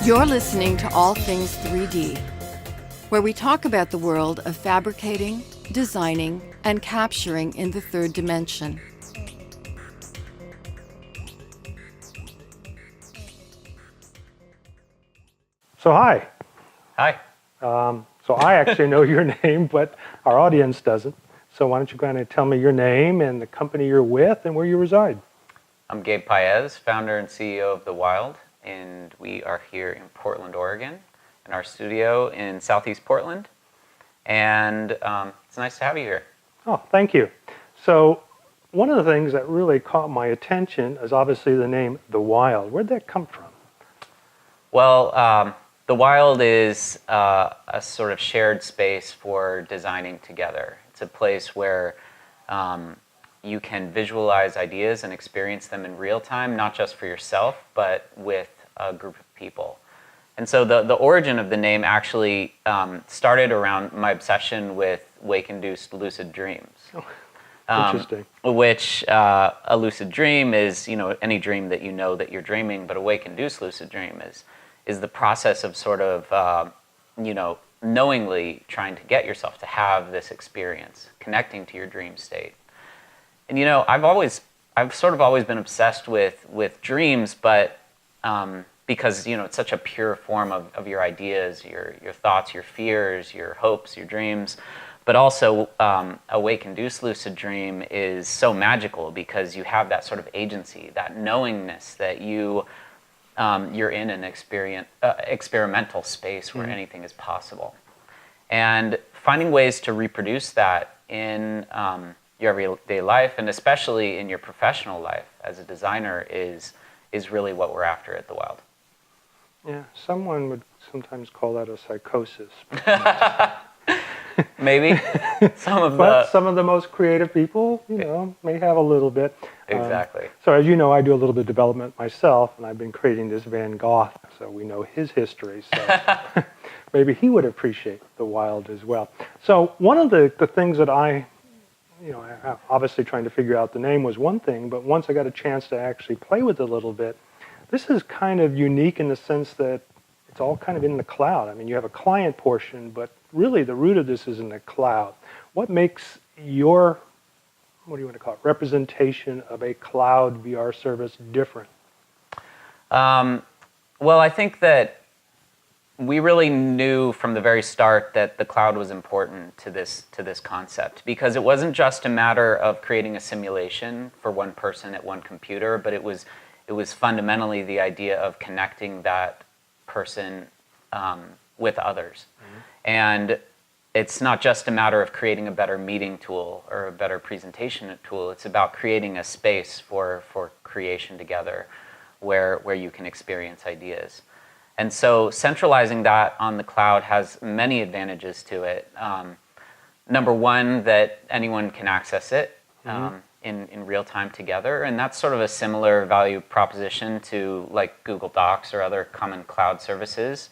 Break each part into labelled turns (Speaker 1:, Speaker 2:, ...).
Speaker 1: You're listening to All Things 3D, where we talk about the world of fabricating, designing, and capturing in the third dimension.
Speaker 2: So hi.
Speaker 3: Hi.
Speaker 2: So I actually know your name, but our audience doesn't. So why don't you kind of tell me your name and the company you're with and where you reside?
Speaker 3: I'm Gabe Paez, founder and CEO of The Wild, and we are here in Portland, Oregon, in our studio in Southeast Portland. And it's nice to have you here.
Speaker 2: Oh, thank you. So one of the things that really caught my attention is obviously the name The Wild. Where'd that come from?
Speaker 3: Well, The Wild is a sort of shared space for designing together. It's a place where you can visualize ideas and experience them in real time, not just for yourself, but with a group of people. And so the origin of the name actually started around my obsession with wake-induced lucid dreams.
Speaker 2: Interesting.
Speaker 3: Which a lucid dream is, any dream that you know that you're dreaming, but a wake-induced lucid dream is the process of sort of, knowingly trying to get yourself to have this experience, connecting to your dream state. And I've sort of always been obsessed with dreams, but because it's such a pure form of your ideas, your thoughts, your fears, your hopes, your dreams. But also, a wake-induced lucid dream is so magical because you have that sort of agency, that knowingness that you're in an experimental space where anything is possible. And finding ways to reproduce that in your everyday life, and especially in your professional life as a designer, is really what we're after at The Wild.
Speaker 2: Yeah, someone would sometimes call that a psychosis.
Speaker 3: Maybe.
Speaker 2: But some of the most creative people, may have a little bit.
Speaker 3: Exactly.
Speaker 2: So as you know, I do a little bit of development myself, and I've been creating this Van Gogh, so we know his history. So maybe he would appreciate The Wild as well. So one of the things that I obviously trying to figure out the name was one thing, but once I got a chance to actually play with it a little bit, this is kind of unique in the sense that it's all kind of in the cloud. I mean, you have a client portion, but really the root of this is in the cloud. What makes your, what do you want to call it, representation of a cloud VR service different?
Speaker 3: Well, I think that we really knew from the very start that the cloud was important to this concept, because it wasn't just a matter of creating a simulation for one person at one computer, but it was fundamentally the idea of connecting that person with others. Mm-hmm. And it's not just a matter of creating a better meeting tool or a better presentation tool. It's about creating a space for creation together where you can experience ideas. And so centralizing that on the cloud has many advantages to it. Number one, that anyone can access it in real time together. And that's sort of a similar value proposition to like Google Docs or other common cloud services.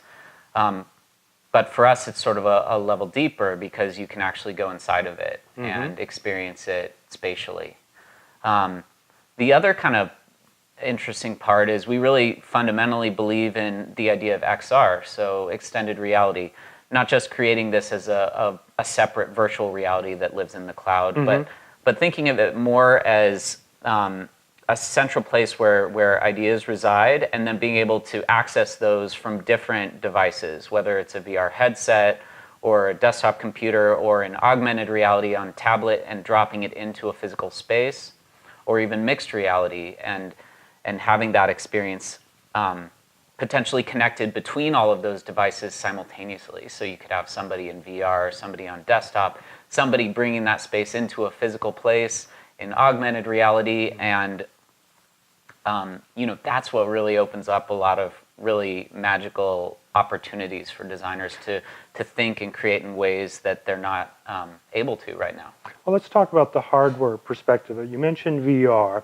Speaker 3: But for us, it's sort of a level deeper because you can actually go inside of it and experience it spatially. The other kind of interesting part is we really fundamentally believe in the idea of XR, so extended reality, not just creating this as a separate virtual reality that lives in the cloud, but thinking of it more as a central place where ideas reside, and then being able to access those from different devices, whether it's a VR headset or a desktop computer or an augmented reality on tablet and dropping it into a physical space, or even mixed reality and having that experience potentially connected between all of those devices simultaneously. So you could have somebody in VR, somebody on desktop, somebody bringing that space into a physical place in augmented reality, and that's what really opens up a lot of really magical opportunities for designers to think and create in ways that they're not able to right now.
Speaker 2: Well, let's talk about the hardware perspective. You mentioned VR.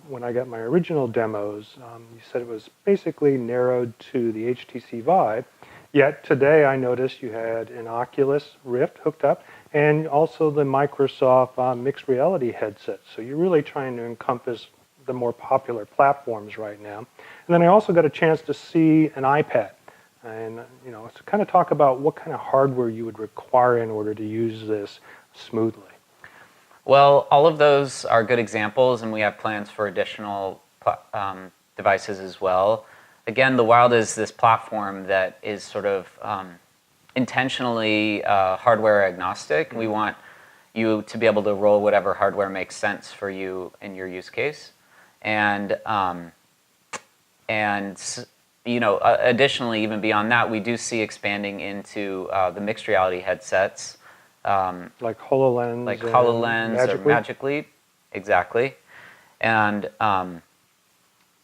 Speaker 2: When I got my original demos, you said it was basically narrowed to the HTC Vive. Yet today I noticed you had an Oculus Rift hooked up and also the Microsoft mixed reality headset. So you're really trying to encompass the more popular platforms right now. And then I also got a chance to see an iPad. And, to kind of talk about what kind of hardware you would require in order to use this smoothly.
Speaker 3: Well, all of those are good examples, and we have plans for additional devices as well. Again, the Wild is this platform that is sort of intentionally hardware agnostic. We want you to be able to roll whatever hardware makes sense for you in your use case. And additionally, even beyond that, we do see expanding into the mixed reality headsets.
Speaker 2: Like HoloLens.
Speaker 3: Or Magic Leap. Exactly. And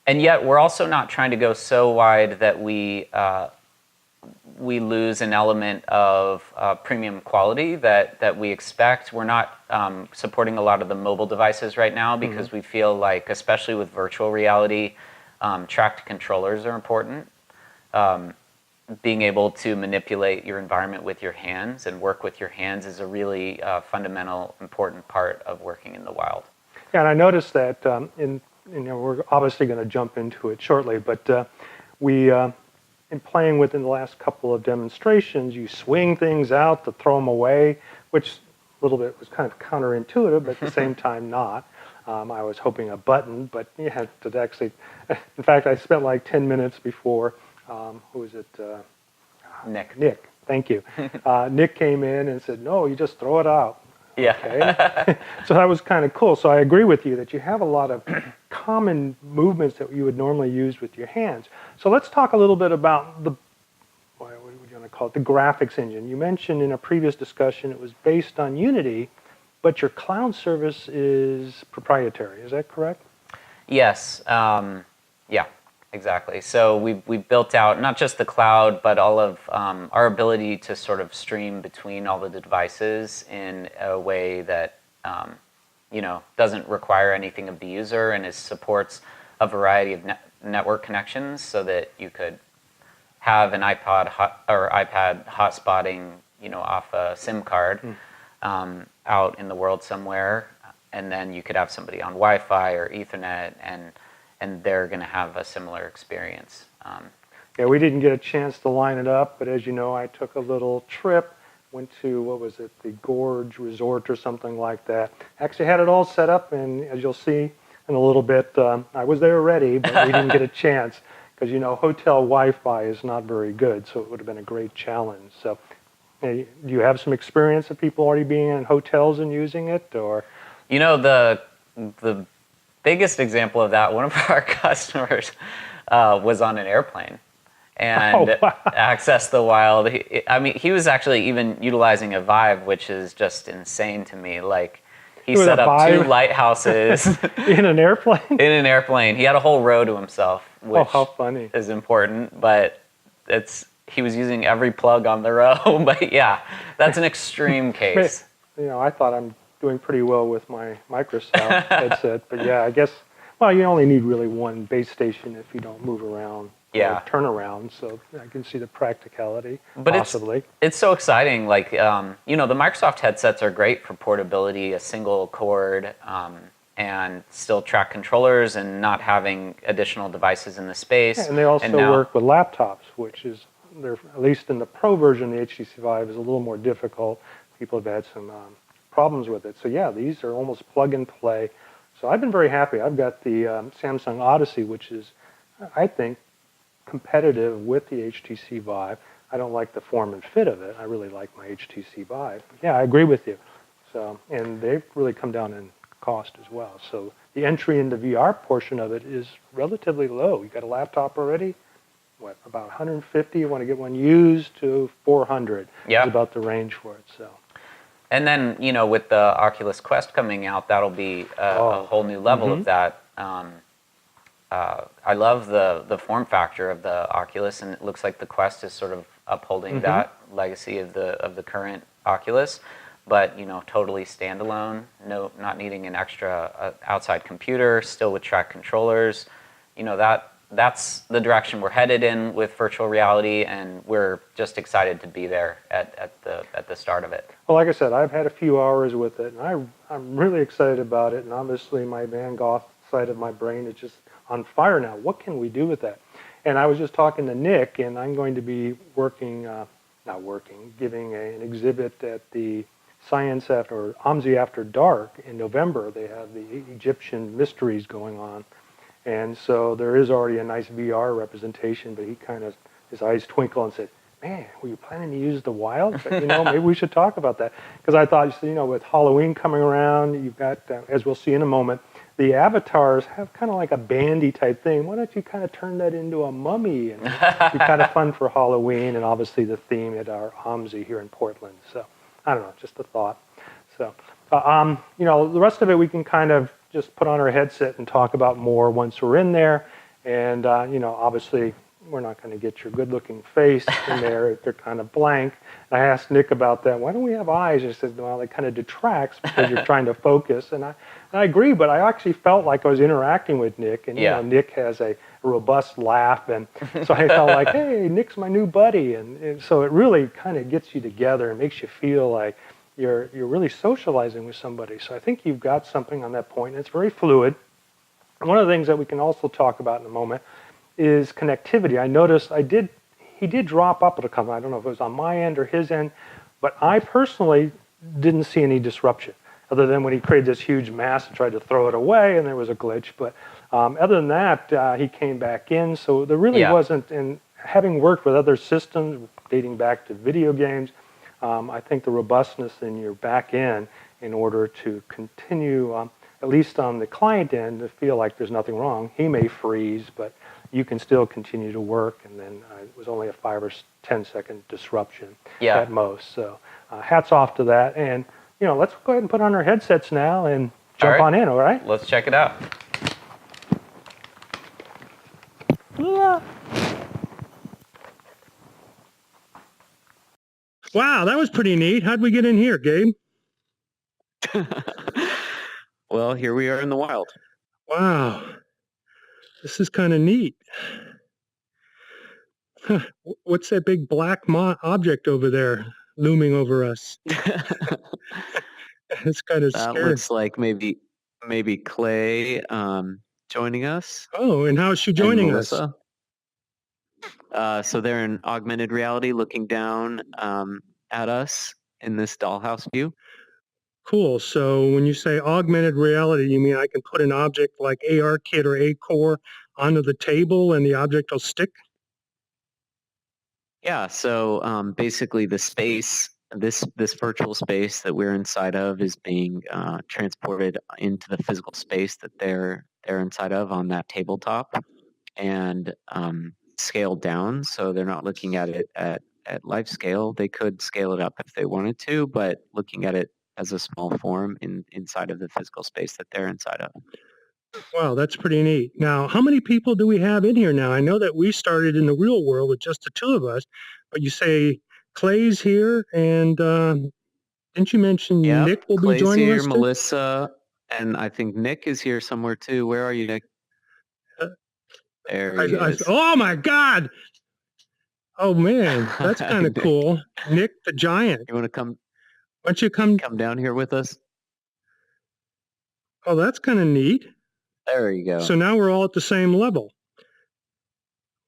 Speaker 3: yet we're also not trying to go so wide that we lose an element of premium quality that we expect. We're not supporting a lot of the mobile devices right now because we feel like, especially with virtual reality, tracked controllers are important. Being able to manipulate your environment with your hands and work with your hands is a really fundamental, important part of working in the wild.
Speaker 2: Yeah, and I noticed that we're obviously going to jump into it shortly, but in playing within the last couple of demonstrations, you swing things out to throw them away, which a little bit was kind of counterintuitive, but at the same time not. I was hoping a button, but you had to actually, in fact, I spent like 10 minutes before, who was it? Nick, thank you. Nick came in and said, no, you just throw it out.
Speaker 3: Yeah.
Speaker 2: Okay. So that was kind of cool. So I agree with you that you have a lot of common movements that you would normally use with your hands. So let's talk a little bit about what would you want to call it, the graphics engine. You mentioned in a previous discussion it was based on Unity, but your cloud service is proprietary. Is that correct?
Speaker 3: Yes. Yeah. Exactly. So we built out not just the cloud, but all of our ability to sort of stream between all the devices in a way that doesn't require anything of the user, and supports a variety of network connections, so that you could have an iPad hotspotting off a SIM card out in the world somewhere, and then you could have somebody on Wi-Fi or Ethernet, and they're going to have a similar experience.
Speaker 2: Yeah, we didn't get a chance to line it up, but as you know, I took a little trip, went to, what was it, the Gorge Resort or something like that. Actually had it all set up, and as you'll see in a little bit, I was there already, but we didn't get a chance, because hotel Wi-Fi is not very good, so it would have been a great challenge. So, do you have some experience of people already being in hotels and using it, or?
Speaker 3: The biggest example of that, one of our customers was on an airplane and accessed the wild. He was actually even utilizing a Vive, which is just insane to me. Like, he set up 2 lighthouses
Speaker 2: in an airplane.
Speaker 3: In an airplane, he had a whole row to himself, which
Speaker 2: how funny.
Speaker 3: Is important. But he was using every plug on the row. But yeah, that's an extreme case.
Speaker 2: I thought I'm doing pretty well with my Microsoft headset, but yeah, I guess, you only need really one base station if you don't move around or turn around, so I can see the practicality,
Speaker 3: but
Speaker 2: possibly.
Speaker 3: It's so exciting, like, the Microsoft headsets are great for portability, a single cord, and still track controllers and not having additional devices in the space.
Speaker 2: Yeah, and they also work with laptops, which is, at least in the Pro version, the HTC Vive is a little more difficult. People have had some problems with it. So yeah, these are almost plug and play. So I've been very happy. I've got the Samsung Odyssey, which is, I think, competitive with the HTC Vive. I don't like the form and fit of it. I really like my HTC Vive. Yeah, I agree with you. So, and they've really come down in cost as well. So the entry into VR portion of it is relatively low. You got a laptop already? What, about 150? You want to get one used to 400?
Speaker 3: Yeah.
Speaker 2: Is about the range for it. So.
Speaker 3: And then, with the Oculus Quest coming out, that'll be a whole new level of that. I love the form factor of the Oculus, and it looks like the Quest is sort of upholding that legacy of the current Oculus, but totally standalone, not needing an extra outside computer, still with track controllers. That's the direction we're headed in with virtual reality, and we're just excited to be there at the start of it.
Speaker 2: Well, like I said, I've had a few hours with it, and I'm really excited about it. And obviously, my Van Gogh side of my brain is just on fire now. What can we do with that? And I was just talking to Nick, and I'm going to be giving an exhibit at the Science After, or OMSI After Dark in November. They have the Egyptian mysteries going on. And so there is already a nice VR representation, but he kind of, his eyes twinkle and said, man, were you planning to use the wild? But, maybe we should talk about that. Because I thought, with Halloween coming around, you've got, as we'll see in a moment, the avatars have kind of like a bandy type thing. Why don't you kind of turn that into a mummy? And it'd be kind of fun for Halloween, and obviously the theme at our OMSI here in Portland. So I don't know, just a thought. So, the rest of it we can kind of just put on our headset and talk about more once we're in there. And, obviously we're not going to get your good-looking face in there. They're kind of blank. And I asked Nick about that. Why don't we have eyes? And he said, well, it kind of detracts because you're trying to focus. And I agree, but I actually felt like I was interacting with Nick. And, Nick has a robust laugh. And so I felt like, hey, Nick's my new buddy. And so it really kind of gets you together and makes you feel like you're really socializing with somebody. So I think you've got something on that point. And it's very fluid. One of the things that we can also talk about in a moment is connectivity. I noticed he did drop up at a couple. I don't know if it was on my end or his end, but I personally didn't see any disruption other than when he created this huge mass and tried to throw it away and there was a glitch. But other than that, he came back in. So there really wasn't, and having worked with other systems dating back to video games, I think the robustness in your back end in order to continue, at least on the client end, to feel like there's nothing wrong. He may freeze, but you can still continue to work, and then it was only a 5 or 10 second disruption at most. So hats off to that. And, let's go ahead and put on our headsets now and jump on in, all right?
Speaker 3: Let's check it out.
Speaker 2: Wow, that was pretty neat. How'd we get in here, Gabe?
Speaker 4: Well, here we are in the wild.
Speaker 2: Wow. This is kind of neat. Huh. What's that big black object over there looming over us? It's kind of
Speaker 4: That
Speaker 2: scary.
Speaker 4: looks like maybe Clay joining us.
Speaker 2: Oh, and how is she joining us?
Speaker 4: So they're in augmented reality looking down at us in this dollhouse view.
Speaker 2: Cool. So when you say augmented reality, you mean I can put an object like ARKit or ACore onto the table and the object will stick?
Speaker 4: Yeah. So basically, the space, this virtual space that we're inside of, is being transported into the physical space that they're inside of on that tabletop, and scaled down. So they're not looking at it at life scale. They could scale it up if they wanted to, but looking at it as a small form inside of the physical space that they're inside of.
Speaker 2: Wow, that's pretty neat. Now, how many people do we have in here now? I know that we started in the real world with just the two of us, but you say Clay's here, and didn't you mention Nick will
Speaker 4: Clay's
Speaker 2: be joining
Speaker 4: here,
Speaker 2: us too?
Speaker 4: Melissa, and I think Nick is here somewhere too. Where are you, Nick? There he is.
Speaker 2: Oh my God! Oh man, that's kind of cool. Nick the Giant.
Speaker 4: You want to come?
Speaker 2: Why don't you come
Speaker 4: down here with us?
Speaker 2: Oh, that's kind of neat.
Speaker 4: There you go.
Speaker 2: So now we're all at the same level.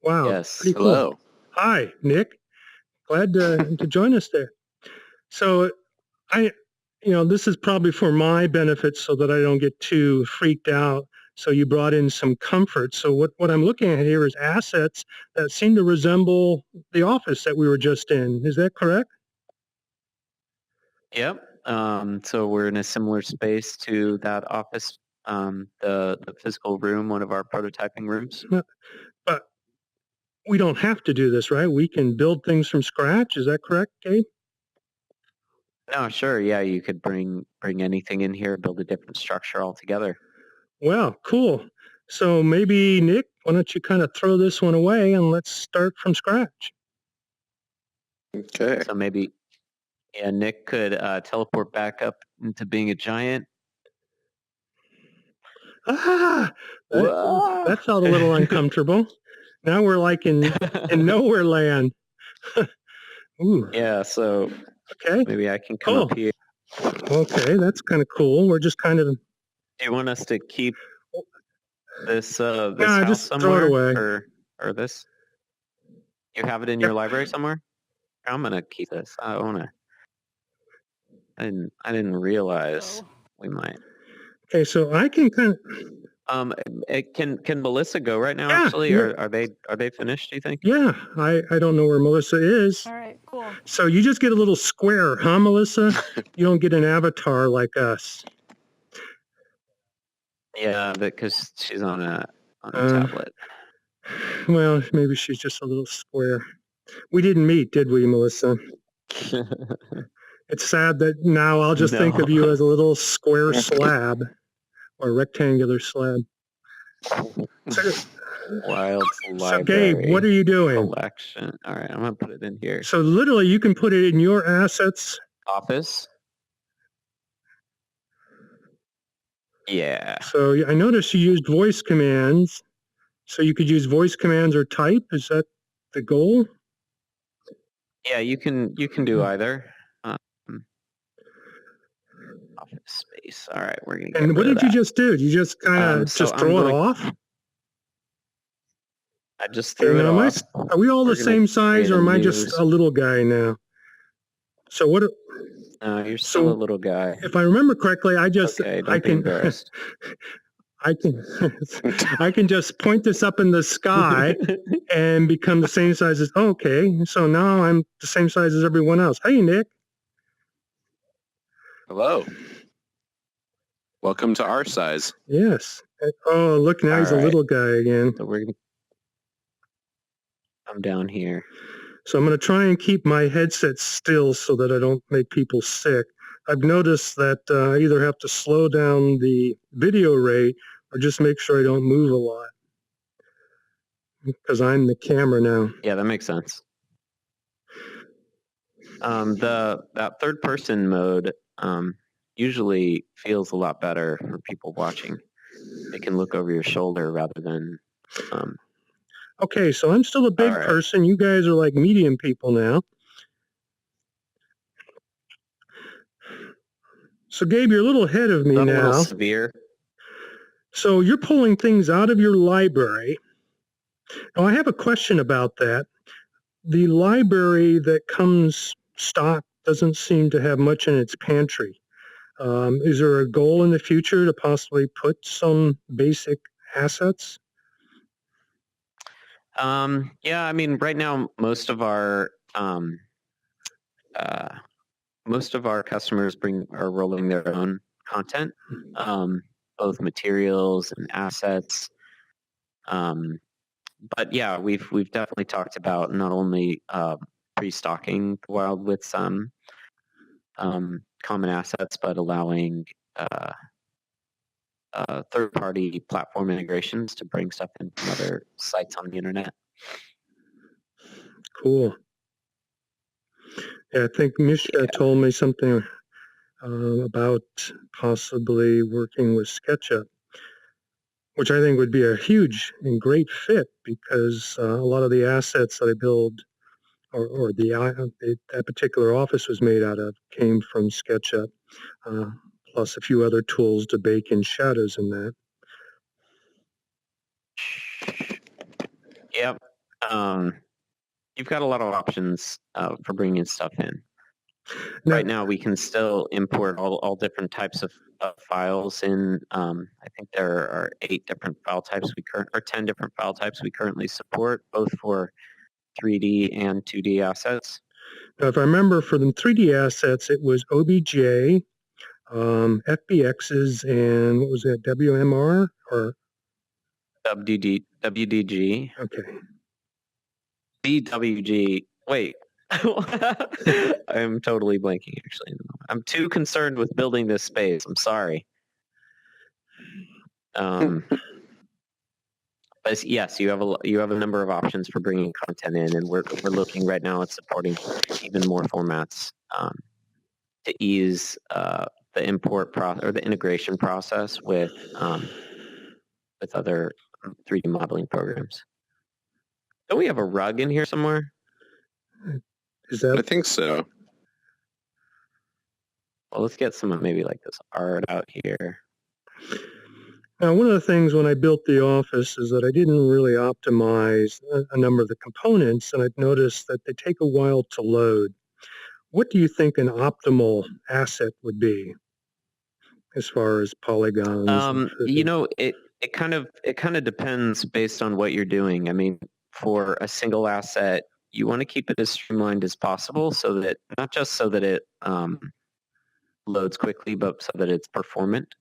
Speaker 2: Wow.
Speaker 4: Yes.
Speaker 2: Pretty cool.
Speaker 4: Hello.
Speaker 2: Hi, Nick. Glad to join us there. So this is probably for my benefit so that I don't get too freaked out. So you brought in some comfort. So what I'm looking at here is assets that seem to resemble the office that we were just in. Is that correct?
Speaker 4: Yep. So we're in a similar space to that office, the physical room, one of our prototyping rooms.
Speaker 2: But we don't have to do this, right? We can build things from scratch. Is that correct, Gabe?
Speaker 4: No, sure. Yeah, you could bring anything in here, build a different structure altogether.
Speaker 2: Well, cool. So maybe, Nick, why don't you kind of throw this one away and let's start from scratch.
Speaker 4: Okay. So maybe, Nick could teleport back up into being a giant.
Speaker 2: That felt a little uncomfortable. Now we're like in nowhere land. Ooh.
Speaker 4: Yeah, so maybe I can come up here.
Speaker 2: Okay, that's kind of cool. We're just kind of...
Speaker 4: Do you want us to keep this
Speaker 2: Nah,
Speaker 4: house
Speaker 2: just throw it
Speaker 4: somewhere,
Speaker 2: away.
Speaker 4: or this? You have it in
Speaker 2: Yep.
Speaker 4: your library somewhere? I'm gonna keep this. I didn't realize we might.
Speaker 2: Okay, so I can kind of.
Speaker 4: Can Melissa go right now?
Speaker 2: Yeah,
Speaker 4: Actually, or are they finished? Do you think?
Speaker 2: Yeah, I don't know where Melissa is.
Speaker 5: All right, cool.
Speaker 2: So you just get a little square, huh, Melissa? You don't get an avatar like us.
Speaker 4: Yeah, because she's on a
Speaker 2: Uh,
Speaker 4: tablet.
Speaker 2: Well, maybe she's just a little square. We didn't meet, did we, Melissa? It's sad that now I'll just think
Speaker 4: No.
Speaker 2: of you as a little square slab or rectangular slab. So,
Speaker 4: Wild
Speaker 2: so
Speaker 4: library
Speaker 2: Gabe, what are you doing?
Speaker 4: collection. All right, I'm gonna put it in here.
Speaker 2: So literally you can put it in your assets.
Speaker 4: Office. Yeah.
Speaker 2: So I noticed you used voice commands. So you could use voice commands or type. Is that the goal?
Speaker 4: Yeah, you can do either. Office space. All right, we're gonna get
Speaker 2: And what
Speaker 4: rid of
Speaker 2: did you
Speaker 4: that.
Speaker 2: just do? You just kind of
Speaker 4: So
Speaker 2: just
Speaker 4: I'm
Speaker 2: throw it
Speaker 4: going-
Speaker 2: off?
Speaker 4: I just
Speaker 2: Okay,
Speaker 4: threw it
Speaker 2: now
Speaker 4: off.
Speaker 2: are we all
Speaker 4: We're
Speaker 2: the
Speaker 4: gonna
Speaker 2: same size
Speaker 4: create
Speaker 2: or
Speaker 4: a
Speaker 2: am I
Speaker 4: new-
Speaker 2: just a little guy now? So what?
Speaker 4: No, you're still a little guy.
Speaker 2: If I remember correctly, I just
Speaker 4: Okay, don't
Speaker 2: I
Speaker 4: be
Speaker 2: can
Speaker 4: embarrassed.
Speaker 2: I can I can just point this up in the sky and become the same size as okay. So now I'm the same size as everyone else. Hey Nick.
Speaker 6: Hello. Welcome to our size.
Speaker 2: Yes. Oh look, now
Speaker 4: All
Speaker 2: he's a
Speaker 4: right.
Speaker 2: little guy again.
Speaker 4: So we're gonna. I'm down here.
Speaker 2: So I'm going to try and keep my headset still so that I don't make people sick. I've noticed that I either have to slow down the video rate or just make sure I don't move a lot because I'm the camera now.
Speaker 4: Yeah, that makes sense. That third person mode usually feels a lot better for people watching. They can look over your shoulder rather than.
Speaker 2: Okay, so I'm still a big
Speaker 4: All right.
Speaker 2: person. You guys are like medium people now. So Gabe, you're a little ahead of me
Speaker 4: Not a
Speaker 2: now.
Speaker 4: little severe.
Speaker 2: So you're pulling things out of your library. Now I have a question about that. The library that comes stock doesn't seem to have much in its pantry. Is there a goal in the future to possibly put some basic assets?
Speaker 4: Yeah, I mean, right now most of our customers are rolling their own content, both materials and assets. But yeah, we've definitely talked about not only pre-stocking the wild with some common assets, but allowing third-party platform integrations to bring stuff in from other sites on the internet.
Speaker 2: Cool. Yeah, I think Mishka told me something about possibly working with SketchUp, which I think would be a huge and great fit because a lot of the assets that I build or that particular office was made out of came from SketchUp, plus a few other tools to bake in shadows in that.
Speaker 4: Yep. You've got a lot of options for bringing stuff in. Right now, we can still import all different types of files in. I think there are 8 different file types or 10 different file types we currently support, both for 3D and 2D assets.
Speaker 2: Now, if I remember, for the 3D assets, it was OBJ, FBXs, and what was that, WMR or
Speaker 4: WDG.
Speaker 2: Okay.
Speaker 4: BWG. Wait. I'm totally blanking, actually. I'm too concerned with building this space. I'm sorry. But yes, you have a number of options for bringing content in, and we're looking right now at supporting even more formats to ease the import process or the integration process with other 3D modeling programs. Don't we have a rug in here somewhere?
Speaker 2: Is that?
Speaker 6: I think so.
Speaker 4: Well, let's get some maybe like this art out here.
Speaker 2: Now, one of the things when I built the office is that I didn't really optimize a number of the components, and I've noticed that they take a while to load. What do you think an optimal asset would be as far as polygons?
Speaker 4: It kind of depends based on what you're doing. I mean, for a single asset, you want to keep it as streamlined as possible, so that not just so that it loads quickly, but so that it's performant.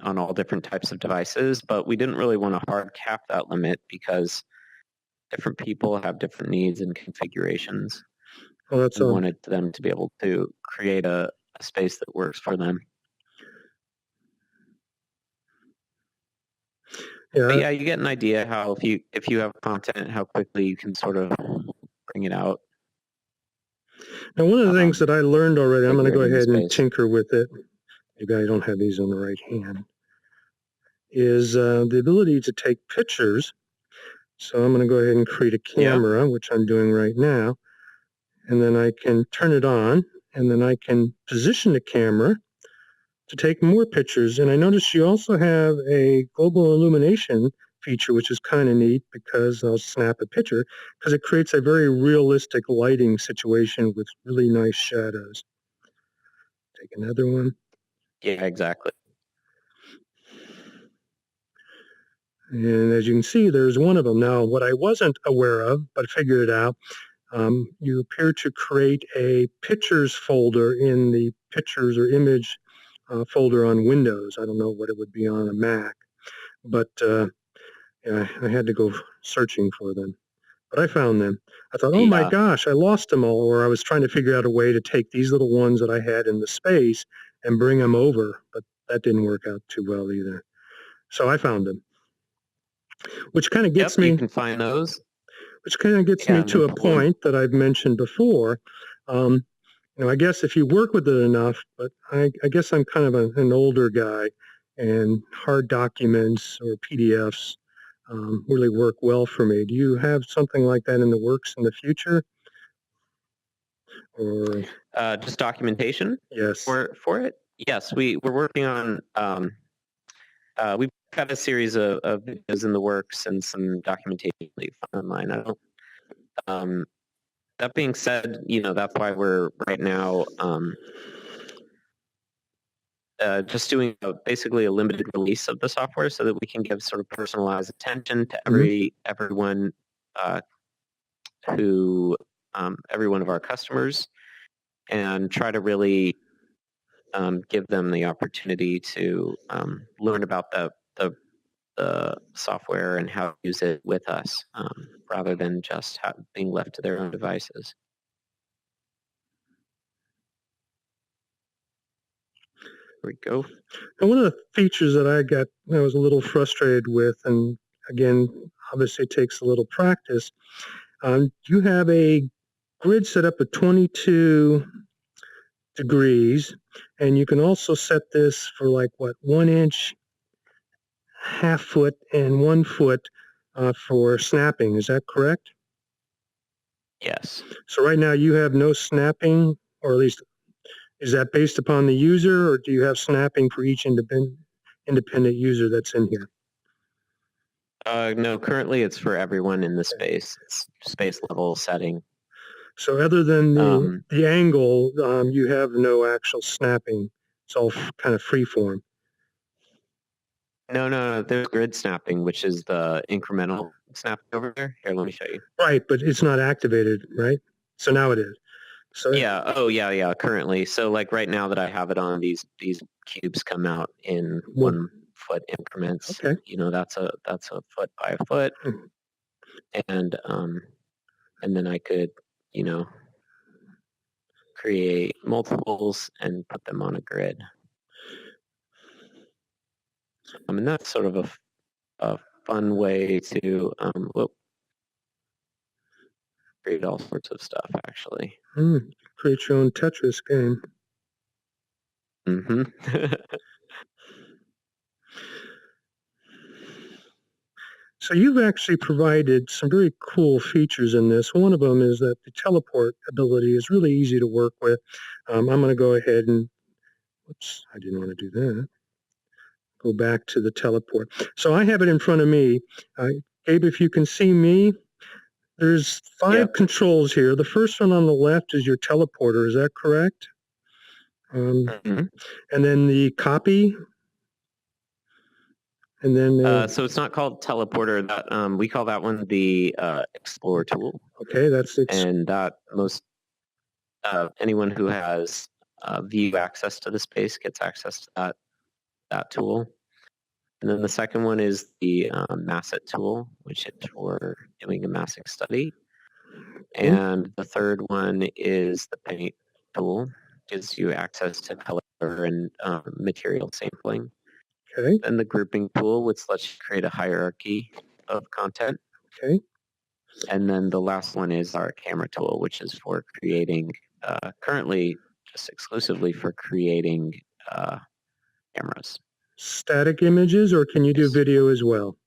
Speaker 4: On all different types of devices, but we didn't really want to hard cap that limit because different people have different needs and configurations.
Speaker 2: Well, that's
Speaker 4: We
Speaker 2: all.
Speaker 4: wanted them to be able to create a space that works for them. But yeah, you get an idea how if you have content, how quickly you can sort of bring it out.
Speaker 2: Now, one of the things that I learned already, I'm going to go
Speaker 4: figure it
Speaker 2: ahead
Speaker 4: in
Speaker 2: and
Speaker 4: space.
Speaker 2: tinker with it. Maybe I don't have these on the right hand. Is the ability to take pictures. So I'm going to go ahead and create a camera, which I'm doing right now. And then I can turn it on, and then I can position the camera to take more pictures. And I notice you also have a global illumination feature, which is kind of neat because I'll snap a picture because it creates a very realistic lighting situation with really nice shadows. Take another one.
Speaker 4: Yeah, exactly.
Speaker 2: And as you can see, there's one of them. Now, what I wasn't aware of, but figured it out, you appear to create a pictures folder in the pictures or image folder on Windows. I don't know what it would be on a Mac, but yeah, I had to go searching for them. But I found them. I thought, oh my gosh, I lost them all, or I was trying to figure out a way to take these little ones that I had in the space and bring them over, but that didn't work out too well either. So I found them, which kind of gets me.
Speaker 4: You can find those.
Speaker 2: Which kind of gets me to a point that I've mentioned before. I guess if you work with it enough, but I guess I'm kind of an older guy, and hard documents or PDFs really work well for me. Do you have something like that in the works in the future? Or
Speaker 4: just documentation?
Speaker 2: Yes.
Speaker 4: For it? Yes, we're working on. We've got a series of videos in the works and some documentation that you find online. I don't. That being said, that's why we're right now just doing basically a limited release of the software so that we can give sort of personalized attention to everyone who every one of our customers, and try to really give them the opportunity to learn about the software and how to use it with us, rather than just being left to their own devices. There we go.
Speaker 2: And one of the features that I was a little frustrated with, and again, obviously it takes a little practice. You have a grid set up at 22 degrees, and you can also set this for 1 inch, half foot, and 1 foot for snapping. Is that correct?
Speaker 4: Yes.
Speaker 2: So right now you have no snapping, or at least is that based upon the user, or do you have snapping for each independent user that's in here?
Speaker 4: No, currently it's for everyone in the space. It's space level setting.
Speaker 2: So other than the angle, you have no actual snapping. It's all kind of free form.
Speaker 4: No. There's grid snapping, which is the incremental snapping over there. Here, let me show you.
Speaker 2: Right, but it's not activated, right? So now it is. So
Speaker 4: yeah. Oh, yeah. Currently, so right now that I have it on, these cubes come out in 1 foot increments.
Speaker 2: Okay.
Speaker 4: That's a foot by a foot, and then I could create multiples and put them on a grid. And that's sort of a fun way to create all sorts of stuff, actually.
Speaker 2: Create your own Tetris game. So you've actually provided some very cool features in this. One of them is that the teleport ability is really easy to work with. I'm going to go ahead and Oops, I didn't want to do that. Go back to the teleport. So I have it in front of me. Gabe, if you can see me, there's 5 controls here. The first one on the left is your teleporter. Is that correct?
Speaker 4: Mhm.
Speaker 2: And then the copy. And then
Speaker 4: So it's not called teleporter. That we call that one the Explorer tool,
Speaker 2: okay, that's it.
Speaker 4: and that most anyone who has view access to the space gets access to that tool. And then the second one is the Masset tool, which is for doing a massing study. And the third one is the Paint tool, gives you access to color and material sampling.
Speaker 2: Okay.
Speaker 4: Then the Grouping tool, which lets you create a hierarchy of content.
Speaker 2: Okay.
Speaker 4: And then the last one is our Camera tool, which is for creating, currently just exclusively for creating cameras.
Speaker 2: Static images, or can you do video as well?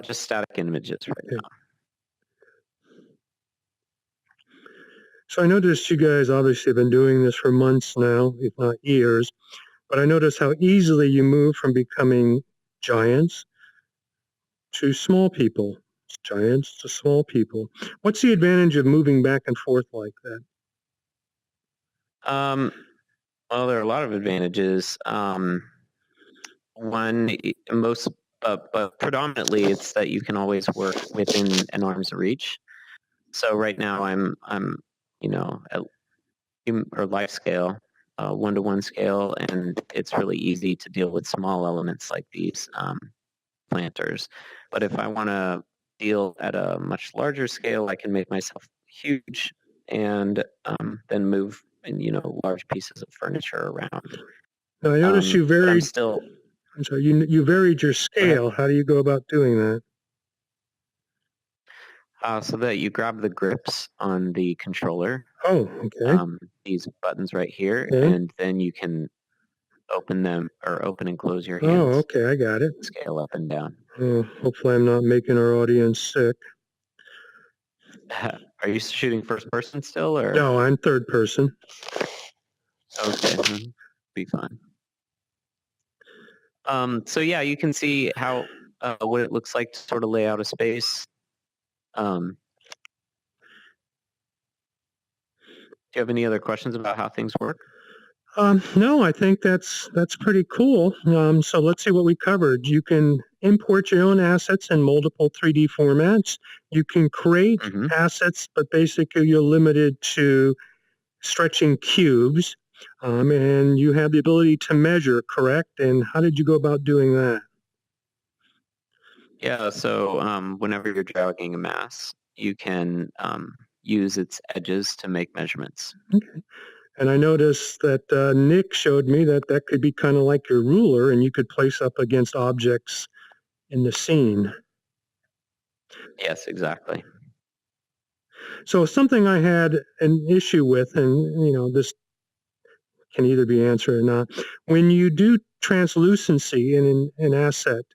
Speaker 4: Just static images right now.
Speaker 2: So I noticed you guys obviously have been doing this for months now, if not years, but I noticed how easily you move from becoming giants to small people, giants to small people. What's the advantage of moving back and forth like that?
Speaker 4: Well, there are a lot of advantages. But predominantly, it's that you can always work within an arm's reach. So right now, I'm at or life scale, 1-to-1 scale, and it's really easy to deal with small elements like these planters. But if I want to deal at a much larger scale, I can make myself huge and then move large pieces of furniture around.
Speaker 2: Now I noticed you varied.
Speaker 4: I'm
Speaker 2: sorry, you varied your scale. How do you go about doing that?
Speaker 4: So that you grab the grips on the controller.
Speaker 2: Oh, okay.
Speaker 4: These buttons right here, and then you can open them or open and close your hands.
Speaker 2: Oh, okay, I got it.
Speaker 4: Scale up and down.
Speaker 2: Oh, hopefully I'm not making our audience sick.
Speaker 4: Are you shooting first person still, or?
Speaker 2: No, I'm third person.
Speaker 4: Okay, be fine. So yeah, you can see how what it looks like to sort of lay out a space. Do you have any other questions about how things work?
Speaker 2: No, I think that's pretty cool. So let's see what we covered. You can import your own assets in multiple 3D formats. You can create assets, but basically you're limited to stretching cubes. And you have the ability to measure, correct? And how did you go about doing that?
Speaker 4: Yeah, so whenever you're dragging a mass, you can use its edges to make measurements.
Speaker 2: Okay. And I noticed that Nick showed me that could be kind of like your ruler, and you could place up against objects in the scene.
Speaker 4: Yes, exactly.
Speaker 2: So something I had an issue with, and this can either be answered or not. When you do translucency in an asset,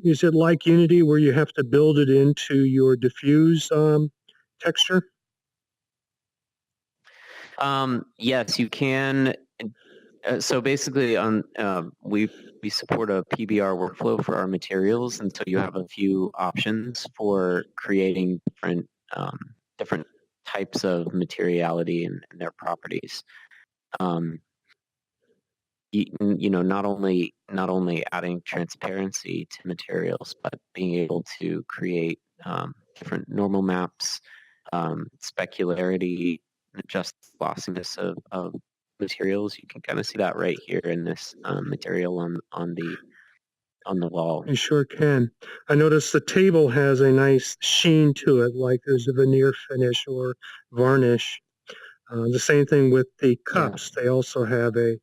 Speaker 2: is it like Unity where you have to build it into your diffuse texture?
Speaker 4: Yes, you can. So basically, we support a PBR workflow for our materials, and so you have a few options for creating different types of materiality and their properties. Not only adding transparency to materials, but being able to create different normal maps, specularity, just glossiness of materials. You can kind of see that right here in this material on the wall.
Speaker 2: You sure can. I noticed the table has a nice sheen to it, like there's a veneer finish or varnish. The same thing with the cups. Yeah. They also have a...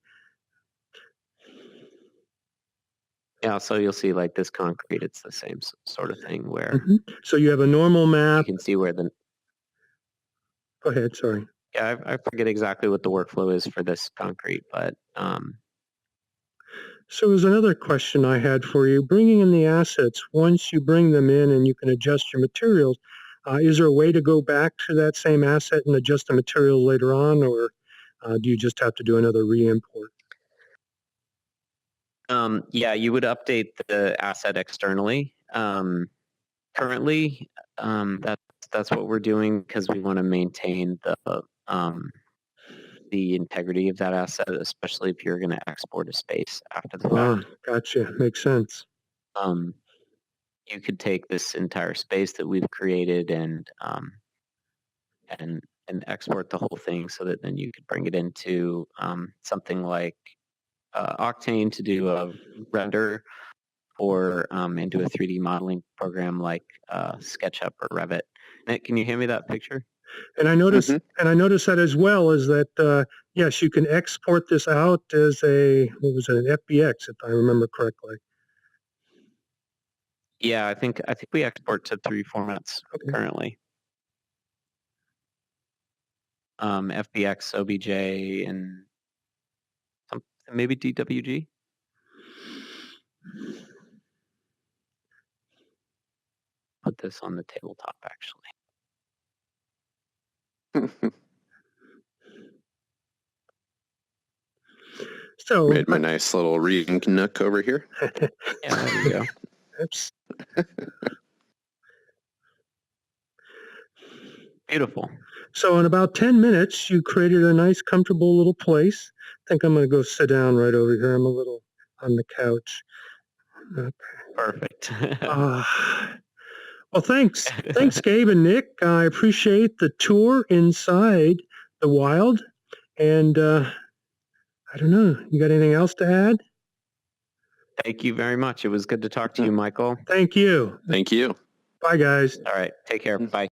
Speaker 4: Yeah, so you'll see like this concrete, it's the same sort of thing where...
Speaker 2: So you have a normal map.
Speaker 4: You can see where the...
Speaker 2: Go ahead, sorry.
Speaker 4: Yeah, I forget exactly what the workflow is for this concrete, but...
Speaker 2: So there's another question I had for you. Bringing in the assets, once you bring them in and you can adjust your materials, is there a way to go back to that same asset and adjust the material later on, or Do you just have to do another re-import?
Speaker 4: Yeah, you would update the asset externally. Currently, that's what we're doing because we want to maintain the integrity of that asset, especially if you're going to export a space after the fact.
Speaker 2: Gotcha. Makes sense.
Speaker 4: You could take this entire space that we've created and export the whole thing so that then you could bring it into something like Octane to do a render, or into a 3D modeling program like SketchUp or Revit. Nick, can you hand me that picture?
Speaker 2: And I noticed, that as well, is that yes, you can export this out as an FBX, if I remember correctly.
Speaker 4: Yeah, I think we export to 3 formats currently. FBX, OBJ, and maybe DWG. Put this on the tabletop, actually.
Speaker 2: So
Speaker 5: made my nice little reading nook over here.
Speaker 4: Yeah, there you go.
Speaker 2: Oops.
Speaker 4: Beautiful.
Speaker 2: So in about 10 minutes, you created a nice, comfortable little place. I think I'm going to go sit down right over here. I'm a little on the couch. Okay.
Speaker 4: Perfect.
Speaker 2: Well, thanks. Thanks, Gabe and Nick. I appreciate the tour inside the wild. And I don't know, you got anything else to add?
Speaker 4: Thank you very much. It was good to talk to you, Michael.
Speaker 2: Thank you.
Speaker 5: Thank you.
Speaker 2: Bye, guys.
Speaker 4: All right. Take care. Bye.